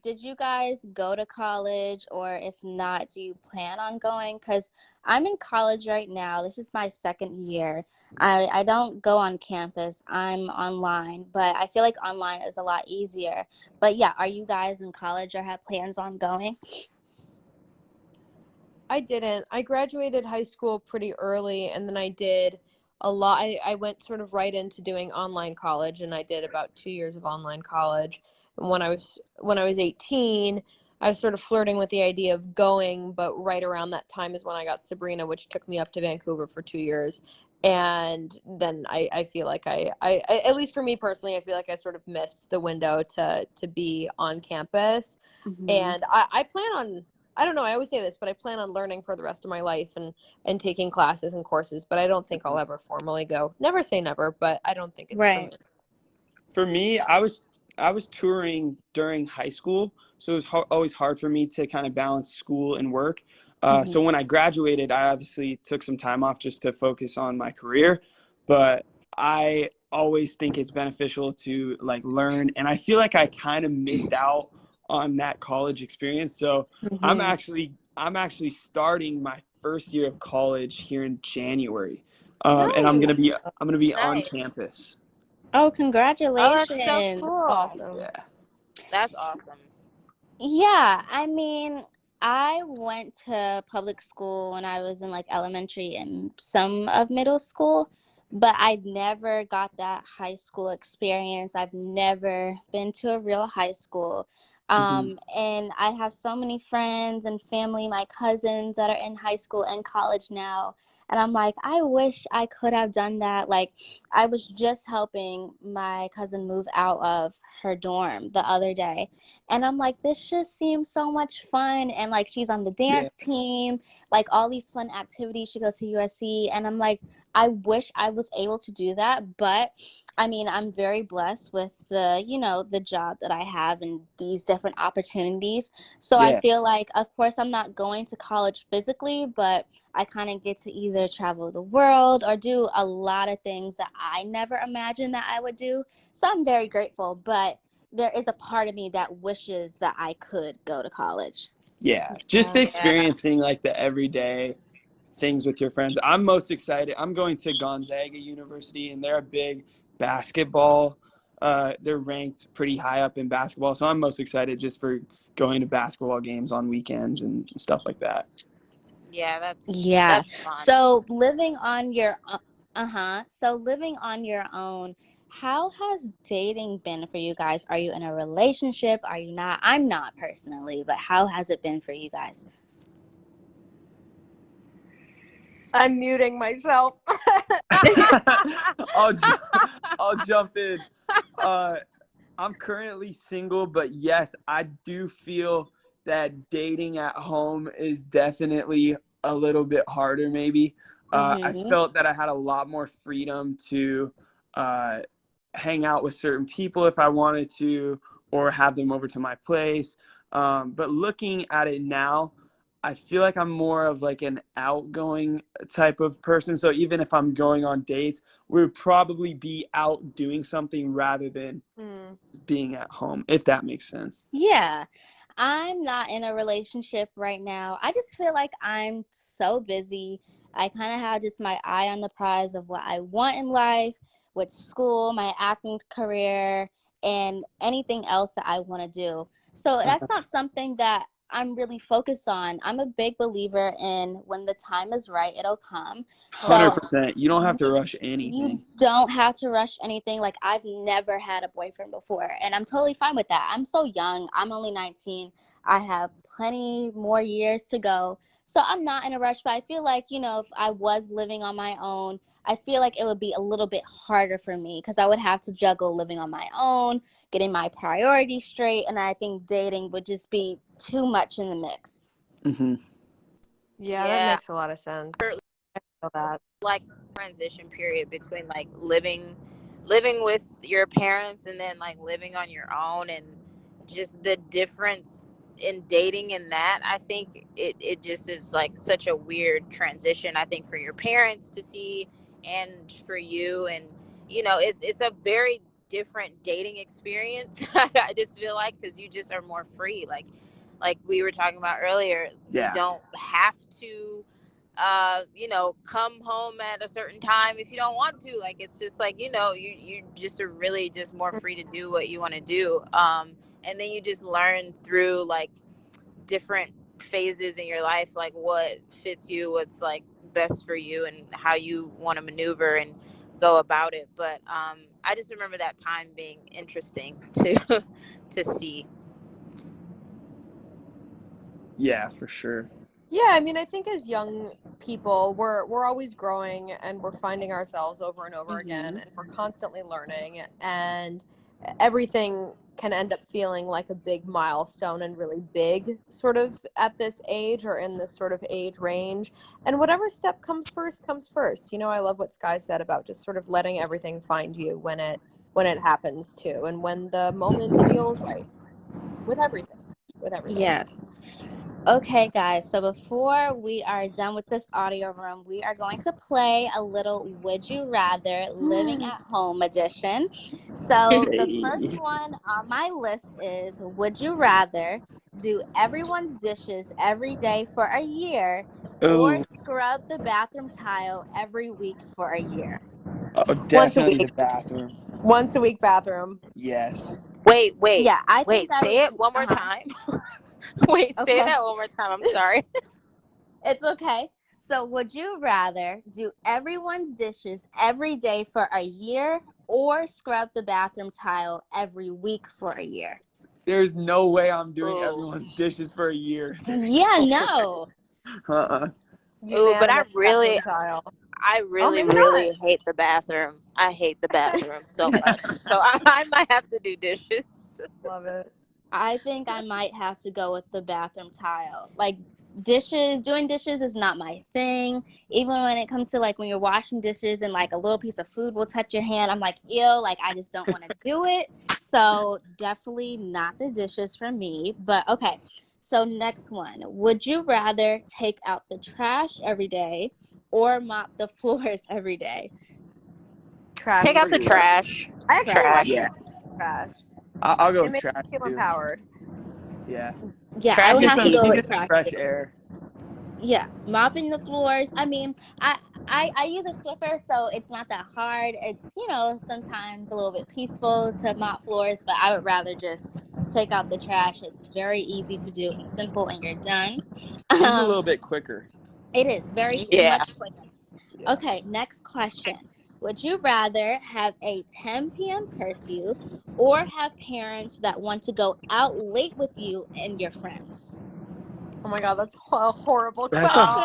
did you guys go to college, or if not, do you plan on going? Because I'm in college right now. This is my second year. I don't go on campus. I'm online, but I feel like online is a lot easier. But yeah, are you guys in college or have plans on going? I didn't. I graduated high school pretty early, and then I did a lot. I went sort of right into doing online college, and I did about 2 years of online college. And when I was 18, I was sort of flirting with the idea of going, but right around that time is when I got Sabrina, which took me up to Vancouver for 2 years. And then I feel like at least for me personally, I feel like I sort of missed the window to be on campus. Hmm. And I plan on, I don't know, I always say this, but I plan on learning for the rest of my life and taking classes and courses, but I don't think I'll ever formally go. Never say never, but I don't think it's for me. Right. For me, I was touring during high school, so it was always hard for me to kind of balance school and work. So Hmm. when I graduated, I obviously took some time off just to focus on my career, but I always think it's beneficial to like learn, and I feel like I kind of missed out on that college experience. So I'm Hmm. actually I'm actually starting my first year of college here in January, and Nice. I'm gonna be on Nice. campus. Oh, Oh, that's so congratulations. cool. Awesome. Yeah. That's awesome. Yeah, I mean, I went to public school when I was in like elementary and some of middle school, but I never got that high school experience. I've never been to a real high school. Hmm. And I have so many friends and family, my cousins that are in high school and college now. And I'm like, I wish I could have done that. Like, I was just helping my cousin move out of her dorm the other day. And I'm like, this just seems so much fun. And like, she's on the Yeah. dance team, like all these fun activities. She goes to USC. And I'm like, I wish I was able to do that. But I mean, I'm very blessed with the job that I have and these different opportunities. So I Yeah. feel like, of course, I'm not going to college physically, but I kind of get to either travel the world or do a lot of things that I never imagined that I would do. So I'm very grateful. But there is a part of me that wishes that I could go to college. Yeah. Just Yeah. Yeah. experiencing like the everyday things with your friends. I'm most excited. I'm going to Gonzaga University, and they're a big basketball. They're ranked pretty high up in basketball, so I'm most excited just for going to basketball games on weekends and stuff like that. Yeah, Yeah. that's fun. So living on your uh-huh. So living on your own, how has dating been for you guys? Are you in a relationship? Are you not? I'm not personally, but how has it been for you guys? I'm muting myself. I'll ju- I'll jump in. Uh, I'm currently single, but yes, I do feel that dating at home is definitely a little bit harder, maybe. I Mm-hmm. felt that I had a lot more freedom to uh, hang out with certain people if I wanted to, or have them over to my place. But looking at it now, I feel like I'm more of like an outgoing type of person. So even if I'm going on dates, we would probably be out doing something rather than Hmm. being at home, if that makes sense. Yeah. I'm not in a relationship right now. I just feel like I'm so busy. I kind of have just my eye on the prize of what I want in life, with school, my acting career, and anything else that I want to do. So that's not something that I'm really focused on. I'm a big believer in when the time is right, it'll come. So 100%. You don't have to rush you anything. don't have to rush anything. Like, I've never had a boyfriend before, and I'm totally fine with that. I'm so young. I'm only 19. I have plenty more years to go. So I'm not in a rush, but I feel like, if I was living on my own, I feel like it would be a little bit harder for me because I would have to juggle living on my own, getting my priorities straight, and I think dating would just be too much in the mix. Hmm. Yeah, that Yeah. makes a lot of sense. I feel that. Like transition period between like living with your parents and then like living on your own, and just the difference in dating in that. I think it just is like such a weird transition, I think, for your parents to see and for you. And it's a very different dating experience. I just feel like, because you just are more free. Like we were talking about earlier, you Yeah. don't have to come home at a certain time if you don't want to. Like, it's just like, you just are really just more free to do what you want to do. And then you just learn through like different phases in your life, like what fits you, what's like best for you, and how you want to maneuver and go about it. But I just remember that time being interesting to to see. Yeah, for sure. Yeah, I mean, I think as young people, we're always growing and we're finding ourselves over and over again, and we're constantly learning, and everything can end up feeling like a big milestone and really big sort of at this age or in this sort of age range. And whatever step comes first comes first. You know, I love what Sky said about just sort of letting everything find you when it happens to, and when the moment feels right with everything. With everything. Yes. Okay, guys, so before we are done with this audio room, we are going to play a little Would You Rather Living at Home edition. So, the first Hey. one on my list is Would you rather do everyone's dishes every day for a year or Oh, scrub the bathroom tile every week for a year? Once a definitely week. the bathroom. Once a week bathroom. Yes. Wait, wait, Yeah, I think wait. I Say would it do, one more time. Wait, say okay. that one more time. I'm sorry. It's okay. So, would you rather do everyone's dishes every day for a year or scrub the bathroom tile every week for a year? There's no way I'm doing Ooh. everyone's dishes for a year. There's Yeah, no way. no. Uh-uh. Ooh, but Unanimous bathroom tile. I Oh, really, maybe not. really hate the bathroom. I hate the bathroom so much. So I might have to do dishes. Love it. I think I might have to go with the bathroom tile. Like, doing dishes is not my thing. Even when it comes to like when you're washing dishes and like a little piece of food will touch your hand, I'm like, ew, like I just don't want to do it. So, definitely not the dishes for me. But okay. So, next one. Would you rather take out the trash every day or mop the floors every day? Trash Take for out the sure. trash. I actually Trash. like Yeah. trash. I'll go It with makes trash me feel too. empowered. Yeah. Yeah, I Trash would You get is have to some go you easy. with get some trash fresh too. air. Yeah, mopping the floors. I mean, I use a Swiffer, so it's not that hard. It's, sometimes a little bit peaceful to mop floors, but I would rather just take out the trash. It's very easy to do and simple, and you're done. Seems a Um, little bit quicker. it is very Yeah. much quicker. Yeah. Okay, next question. Would you rather have a 10 p.m. curfew or have parents that want to go out late with you and your friends? Oh my God, that's a horrible That's a question.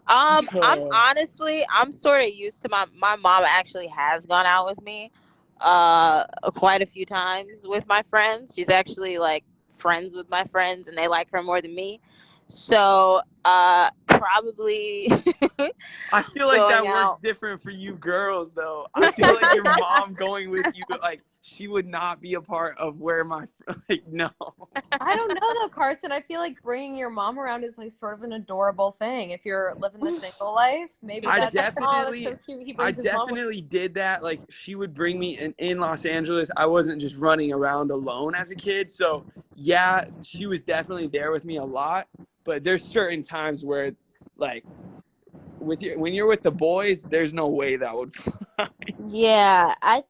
Um, hard one. I'm sort of used to my mom actually has gone out with me quite a few times with my friends. She's actually like friends with my friends and they like her more than me. So probably I feel like going that works out. different for you girls, though. I feel like your mom going with you, like, she would not be a part of where like, no. I don't know though, Carson. I feel like bringing your mom around is like sort of an adorable thing. If you're living the single life, maybe I that's oh, that's definitely, so cute. He I brings his mom with. definitely did that. Like, she would bring me in Los Angeles. I wasn't just running around alone as a kid. So, yeah, she was definitely there with me a lot. But there's certain times where, like, when you're with the boys, there's no way that would fly. Yeah, I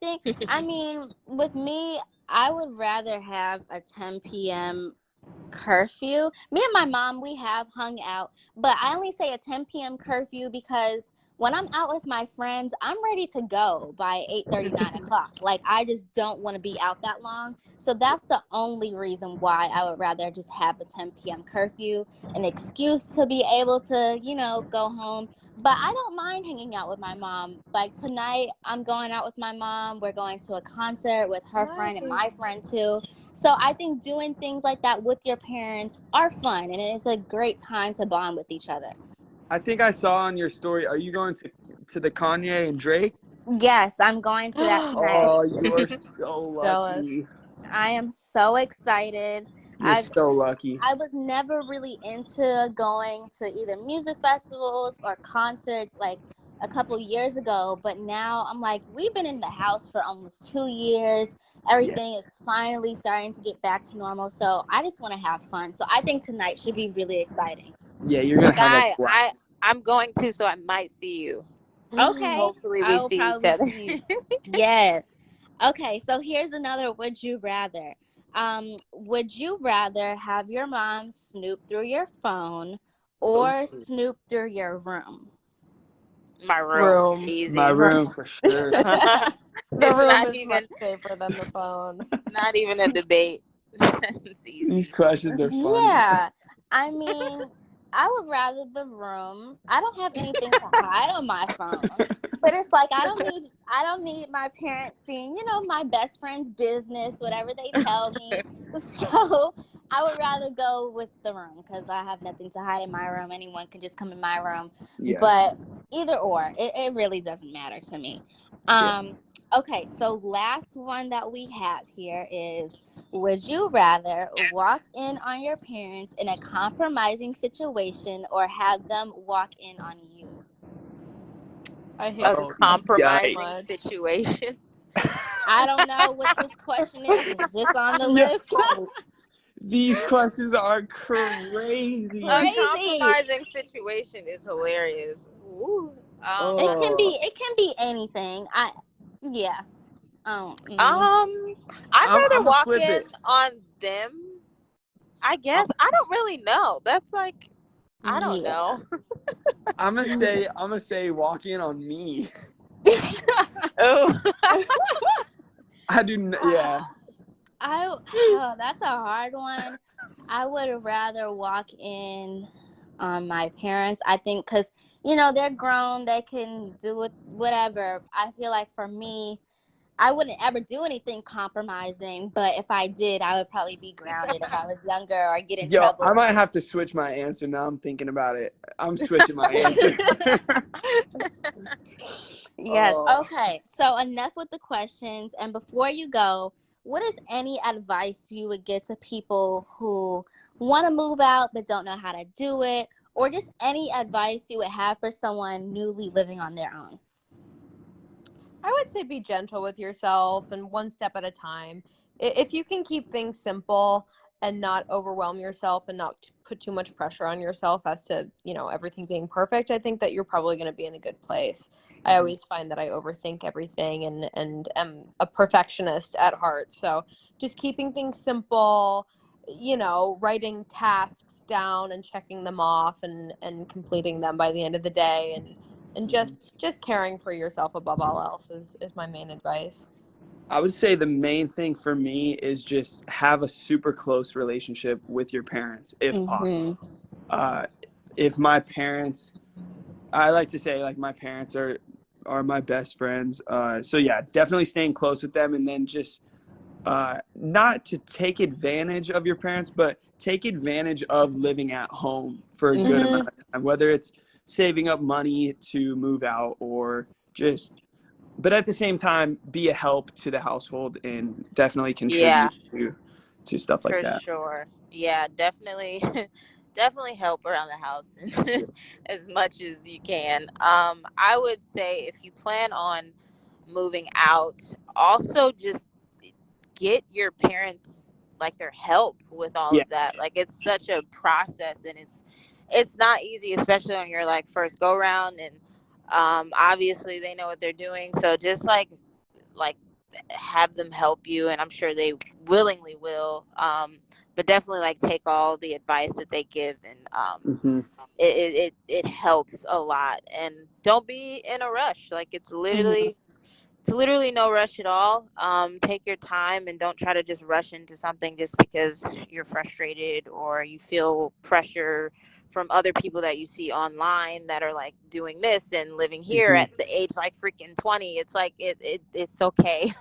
mean, with me, I would rather have a 10 p.m. curfew. Me and my mom, we have hung out, but I only say a 10 p.m. curfew because when I'm out with my friends, I'm ready to go by 8:30, 9 o'clock. Like, I just don't want to be out that long. So that's the only reason why I would rather just have a 10 p.m. curfew, an excuse to be able to, go home. But I don't mind hanging out with my mom. Like, tonight, I'm going out with my mom. We're going to a concert with her friend and Nice. my friend too. So I think doing things like that with your parents are fun, and it's a great time to bond with each other. I think I saw on your story. Are you going to the Kanye and Drake? Yes, I'm going to that tonight. Oh, you're so Jealous. lucky. I am so excited. You're I've so lucky. I was never really into going to either music festivals or concerts. Like, a couple years ago, but now I'm like, we've been in the house for almost 2 years. Yeah. Everything is finally starting to get back to normal. So I just want to have fun. So I think tonight should be really exciting. Yeah, you're gonna have a Sky, blast. I'm going to, so I might see you. Okay. Hopefully I we will see each probably other. see you. Yes. Okay. So here's another would you rather. Would you rather have your mom snoop through your phone Oh, or snoop through your room? My room, Room. my easy. room for sure. The It's room not is even much safer than the phone. not even a debate. It's These easy. questions are funny. Yeah. I mean, I would rather the room. I don't have anything to hide on my phone. But it's like I don't need my parents seeing, my best friend's business, whatever they tell me. So I would rather go with the room because I have nothing to hide in my room. Anyone can just come in my room. Yeah. But either or, it really doesn't matter to me. Yeah. Okay, so last one that we have here is, would you rather walk in on your parents in a compromising situation or have them walk in on you? I hate A Oh, this question so yikes. compromising much. situation. I don't know what this question is. Is this on the Yo, list? these questions are crazy. A Crazy. compromising situation is hilarious. Ooh. Oh, It can be anything. Yeah. I'd I'm rather gonna walk flip in it. on them. I I'm, guess I don't really know. That's like I don't Yeah. know. I'm gonna say walk in on me. Oh, Yeah. That's a hard one. I would rather walk in on my parents. I think because they're grown, they can do it, whatever. I feel like for me, I wouldn't ever do anything compromising, but if I did, I would probably be grounded if I was younger or get in Yo, I trouble. might have to switch my answer now. I'm thinking about it. I'm switching my answer. Yes. Oh, Okay. So enough with the questions. And before you go, what is any advice you would give to people who want to move out but don't know how to do it? Or just any advice you would have for someone newly living on their own? I would say be gentle with yourself and one step at a time. If you can keep things simple and not overwhelm yourself and not put too much pressure on yourself as to, everything being perfect, I think that you're probably going to be in a good place. I always find that I overthink everything and am a perfectionist at heart. So just keeping things simple, writing tasks down and checking them off and completing them by the end of the day and just caring for yourself above all else is my main advice. I would say the main thing for me is just have a super close relationship with your parents, if possible. Mm-hmm. Uh, if my parents, I like to say like my parents are my best friends. So yeah, definitely staying close with them, and then just not to take advantage of your parents, but take advantage of living at home for a good Mm-hmm. amount of time, whether it's saving up money to move out or just, but at the same time, be a help to the household and definitely yeah, contribute to stuff like for that. sure. Yeah, definitely, definitely help around the house as much as you can. I would say if you plan on moving out, also just get your parents like their help with all Yeah. of that. Like it's such a process and it's not easy, especially on your like first go round and obviously they know what they're doing. So just like have them help you and I'm sure they willingly will. But definitely like take all the advice that they give and Hmm. it helps a lot and don't be in a rush. Like Mm-hmm. it's literally no rush at all. Take your time and don't try to just rush into something just because you're frustrated or you feel pressure from other people that you see online that are like doing this and living here Hmm. at the age like freaking 20. It's like it's okay.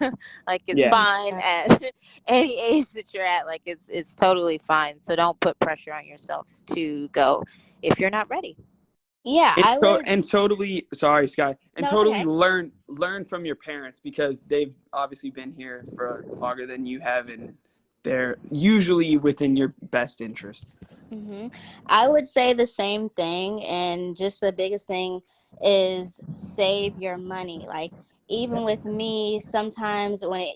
Like it's Yeah. fine at any age that you're at. Like it's totally fine. So don't put pressure on yourselves to go if you're not ready. Yeah, And, I would. and totally, sorry, Sky, and No, it's totally okay. learn from your parents because they've obviously been here for longer than you have, and they're usually within your best interest. I would say the same thing, and just the biggest thing. is save your money. Like, even with me, sometimes when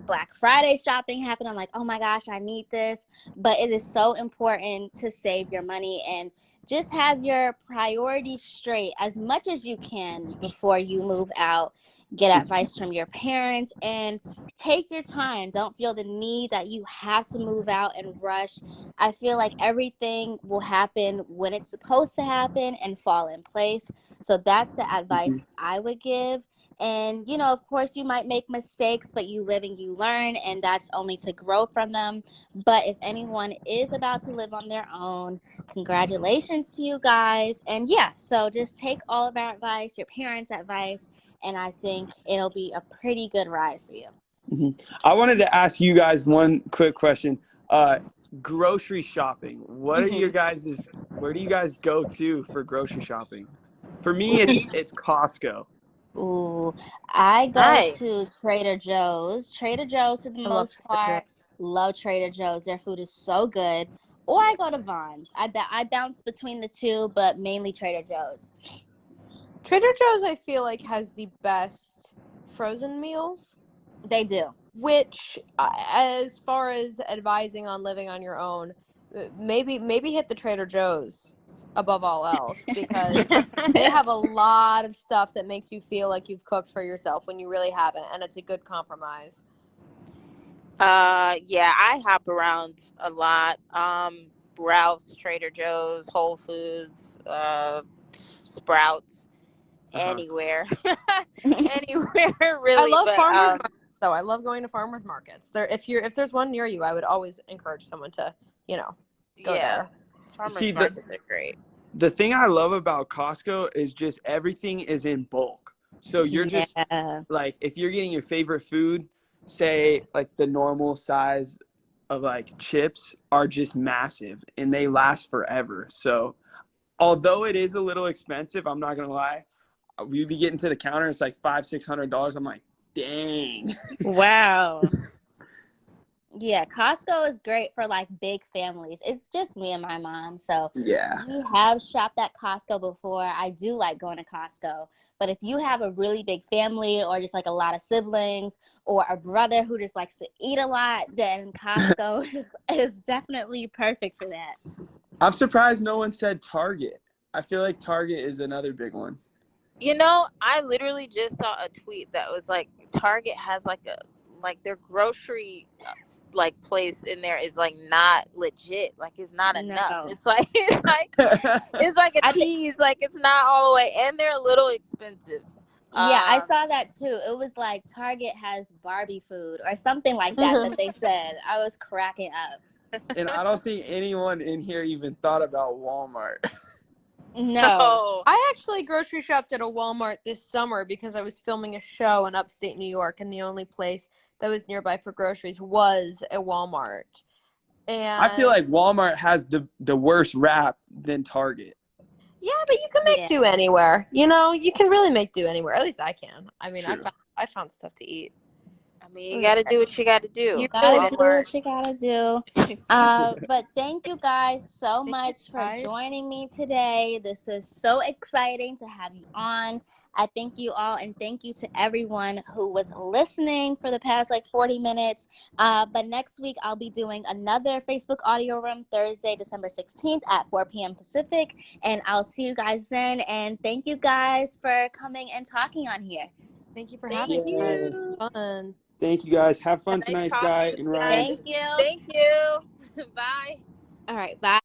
Black Friday shopping happened, I'm like, oh my gosh, I need this. But it is so important to save your money and just have your priorities straight as much as you can before you move out. Get advice from your parents and take your time. Don't feel the need that you have to move out and rush. I feel like everything will happen when it's supposed to happen and fall in place. So that's the advice I would give. And, of course, you might make mistakes, but you live and you learn, and that's only to grow from them. But if anyone is about to live on their own, congratulations to you guys. And yeah, so just take all of our advice, your parents' advice, and I think it'll be a pretty good ride for you. I wanted to ask you guys one quick question. Grocery shopping. What are your guys's? Where do you guys go to for grocery shopping? For me, it's Costco. Ooh, I go to Nice. Trader Joe's. Trader Joe's for the I love most Trader Joe's. part. Love Trader Joe's. Their food is so good. Or I go to Vons. I bounce between the two, but mainly Trader Joe's. Trader Joe's, I feel like, has the best frozen meals, They do. which, as far as advising on living on your own, maybe hit the Trader Joe's above all else, because they have a lot of stuff that makes you feel like you've cooked for yourself when you really haven't, and it's a good compromise. Yeah, I hop around a lot. Ralph's, Trader Joe's, Whole Foods, Sprouts, anywhere. Anywhere really. I love But farmers markets, though. I love going to farmers markets. If there's one near you, I would always encourage someone to, go there. Farmers markets are great. The thing I love about Costco is just everything is in bulk. So you're just like, if you're getting your favorite food, say like the normal size of like chips are just massive and they last forever. So although it is a little expensive, I'm not gonna lie, we'd be getting to the counter, it's like $500-$600. I'm like, dang. Wow. Yeah, Costco is great for like big families. It's just me and my mom. So Yeah. we have shopped at Costco before. I do like going to Costco. But if you have a really big family or just like a lot of siblings or a brother who just likes to eat a lot, then Costco is definitely perfect for that. I'm surprised no one said Target. I feel like Target is another big one. I literally just saw a tweet that was like Target has like their grocery like place in there is like not legit. Like it's not enough. No. It's like a tease. Like it's not all the way, and they're a little expensive. Yeah, I saw that too. It was like Target has Barbie food or something like that they said. I was cracking up. And I don't think anyone in here even thought about Walmart. No. I actually grocery shopped at a Walmart this summer because I was filming a show in upstate New York, and the only place that was nearby for groceries was a Walmart. And I feel like Walmart has the worst rap than Target. Yeah, but you can make do anywhere. You can really make do anywhere. At least I can. I mean, I found stuff to eat. I mean, you got to do what you got to do. You gotta do what you gotta do. But thank you guys so much for joining me today. This is so exciting to have you on. I thank you all, and thank you to everyone who was listening for the past 40 minutes. But next week I'll be doing another Facebook audio room Thursday, December 16th at 4 p.m. Pacific, and I'll see you guys then. And thank you guys for coming and talking on here. Thank you for having me. It was fun. Thank you guys. Have fun tonight, Sky and Ryan. Thank you. Thank you. Bye. All right. Bye.